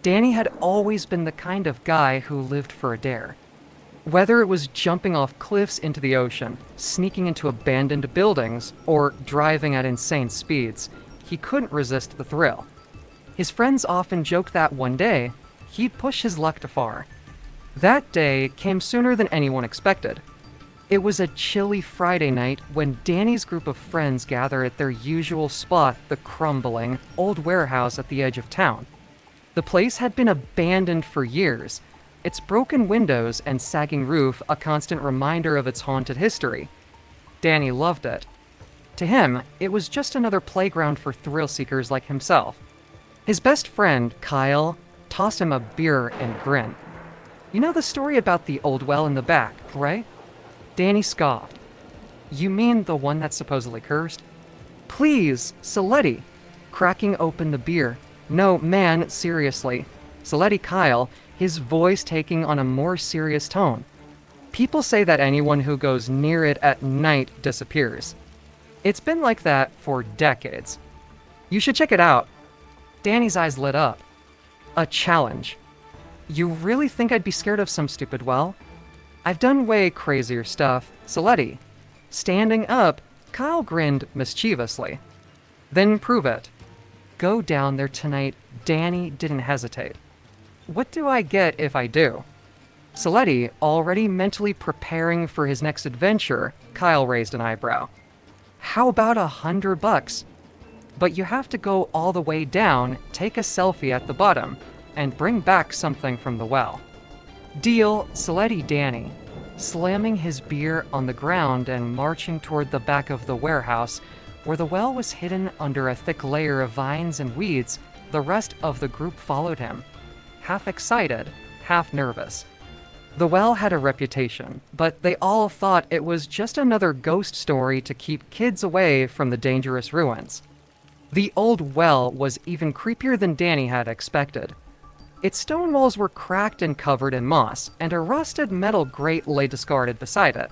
Danny had always been the kind of guy who lived for a dare. Whether it was jumping off cliffs into the ocean, sneaking into abandoned buildings, or driving at insane speeds, he couldn't resist the thrill. His friends often joked that one day, he'd push his luck too far. That day came sooner than anyone expected. It was a chilly Friday night when Danny's group of friends gathered at their usual spot, the crumbling, old warehouse at the edge of town. The place had been abandoned for years, its broken windows and sagging roof a constant reminder of its haunted history. Danny loved it. To him, it was just another playground for thrill-seekers like himself. His best friend, Kyle, tossed him a beer and grinned. "You know the story about the old well in the back, right?" Danny scoffed. "You mean the one that's supposedly cursed?" "Please, Saletti," cracking open the beer. "No, man, seriously." Saletti Kyle, his voice taking on a more serious tone. "People say that anyone who goes near it at night disappears. It's been like that for decades. You should check it out." Danny's eyes lit up. A challenge. "You really think I'd be scared of some stupid well? I've done way crazier stuff, Saletti." Standing up, Kyle grinned mischievously. "Then prove it." "Go down there tonight." Danny didn't hesitate. "What do I get if I do?" Saletti, already mentally preparing for his next adventure, Kyle raised an eyebrow. "How about $100? But you have to go all the way down, take a selfie at the bottom, and bring back something from the well." "Deal," Saletti Danny, slamming his beer on the ground and marching toward the back of the warehouse, where the well was hidden under a thick layer of vines and weeds. The rest of the group followed him, half excited, half nervous. The well had a reputation, but they all thought it was just another ghost story to keep kids away from the dangerous ruins. The old well was even creepier than Danny had expected. Its stone walls were cracked and covered in moss, and a rusted metal grate lay discarded beside it.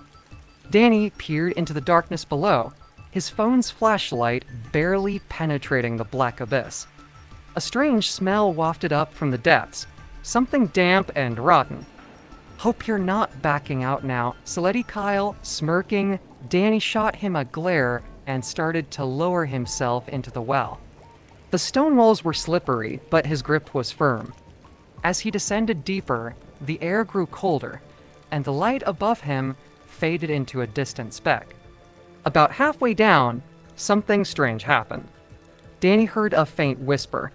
Danny peered into the darkness below, his phone's flashlight barely penetrating the black abyss. A strange smell wafted up from the depths, something damp and rotten. "Hope you're not backing out now," Saletti Kyle, smirking. Danny shot him a glare and started to lower himself into the well. The stone walls were slippery, but his grip was firm. As he descended deeper, the air grew colder, and the light above him faded into a distant speck. About halfway down, something strange happened. Danny heard a faint whisper.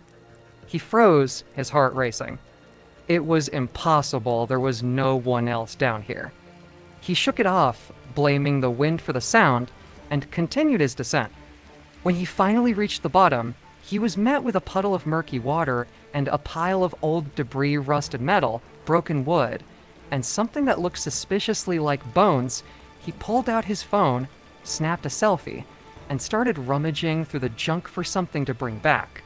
He froze, his heart racing. It was impossible there was no one else down here. He shook it off, blaming the wind for the sound, and continued his descent. When he finally reached the bottom, he was met with a puddle of murky water and a pile of old debris, rusted metal, broken wood, and something that looked suspiciously like bones. He pulled out his phone, snapped a selfie, and started rummaging through the junk for something to bring back.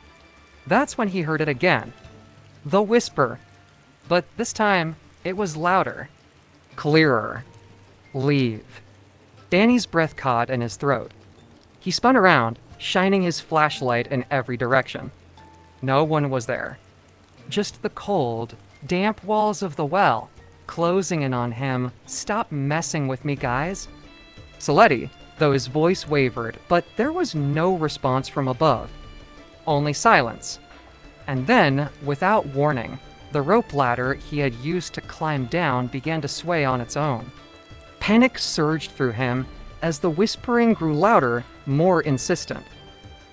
That's when he heard it again. The whisper. But this time, it was louder. Clearer. "Leave." Danny's breath caught in his throat. He spun around, shining his flashlight in every direction. No one was there. Just the cold, damp walls of the well, closing in on him. "Stop messing with me, guys." Saletti, though his voice wavered, but there was no response from above. Only silence. And then, without warning, the rope ladder he had used to climb down began to sway on its own. Panic surged through him as the whispering grew louder, more insistent.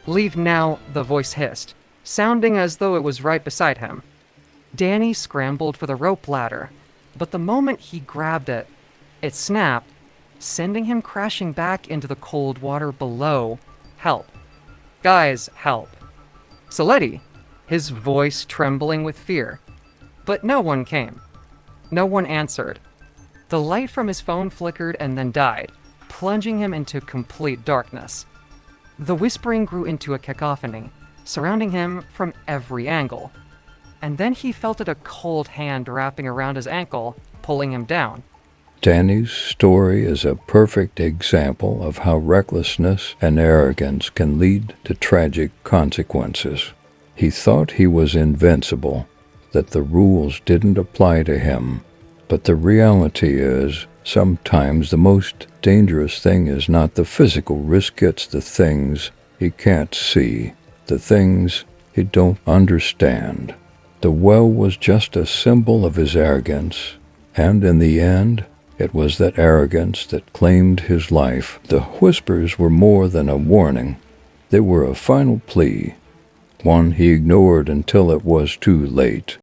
"Leave now," the voice hissed, sounding as though it was right beside him. Danny scrambled for the rope ladder, but the moment he grabbed it, it snapped, sending him crashing back into the cold water below. "Help. Guys, help." Saletti, his voice trembling with fear. But no one came. No one answered. The light from his phone flickered and then died, plunging him into complete darkness. The whispering grew into a cacophony, surrounding him from every angle. And then he felt a cold hand wrapping around his ankle, pulling him down. Danny's story is a perfect example of how recklessness and arrogance can lead to tragic consequences. He thought he was invincible, that the rules didn't apply to him. But the reality is, sometimes the most dangerous thing is not the physical risk, it's the things he can't see, the things he don't understand. The well was just a symbol of his arrogance, and in the end, it was that arrogance that claimed his life. The whispers were more than a warning. They were a final plea, one he ignored until it was too late.